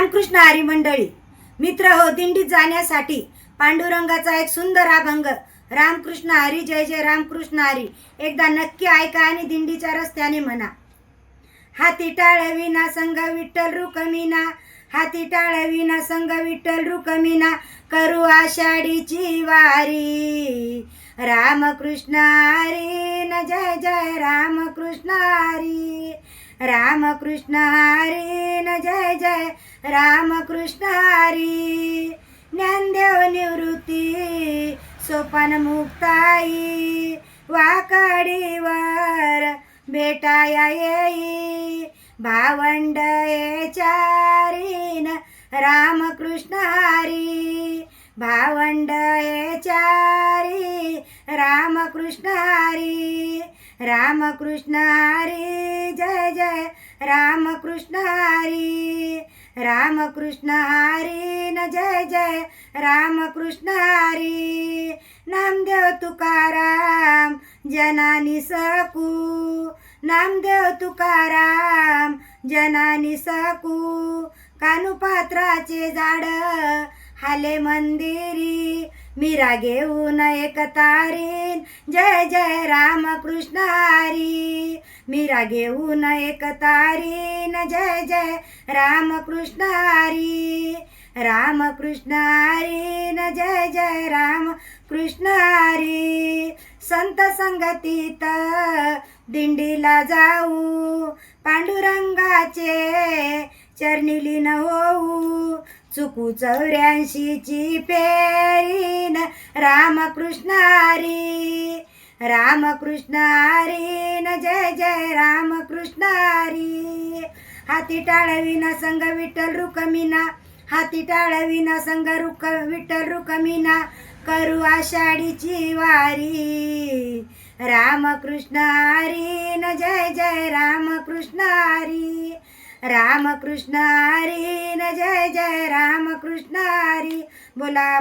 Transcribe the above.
रामकृष्ण हरी मंडळी, मित्र हो, दिंडीत जाण्यासाठी पांडुरंगाचा एक सुंदर अभंग. रामकृष्ण हरी, जय जय रामकृष्ण हरी. एकदा नक्की ऐका आणि दिंडीच्या रस्त्याने म्हणा. हाती टाळविना संग विठ्ठल रुक्मिणा, हाती टाळविना संग विठ्ठल रुक्मिणा, करू आषाढीची वारी. रामकृष्ण हरी न जय जय रामकृष्ण हरी, रामकृष्ण हरी न जय जय रामकृष्ण हरी. ज्ञानदेव निवृत्ती सोपान मुक्ताई, वाकडीवर भेटाया येई. भावंड चारीन रामकृष्ण हरी, भावंड चारी रामकृष्ण हरी. रामकृष्ण हरी, जय जय रामकृष्ण हरी, रामकृष्ण हरी न जय जय रामकृष्ण हरी. नामदेव तुकाराम जनानी सकू, नामदेव तुकाराम जनानी सकू. कानुपात्राचे झाड हाले मंदिरी, मीरा घेऊन एक तारीन जय जय रामकृष्ण हरी. मीरा घेऊन एक तारीन जय जय रामकृष्ण हरी, रामकृष्ण हरी न जय जय रामकृष्ण हरी. संत संगतीत दिंडीला जाऊ, पांडुरंगाचे चरणी लीन होऊ. चुकू 84ची पेरीन रामकृष्ण हरी, रामकृष्ण हरी न जय जय रामकृष्ण हरी. हाती टाळविना संग विठ्ठल रुक्मिणा, हाती टाळविना संग विठ्ठल रुक्मिणा, करू आषाढीची वारी. रामकृष्ण हरी न जय जय रामकृष्ण हरी, रामकृष्ण हरी न जय जय रामकृष्ण हरी. बोला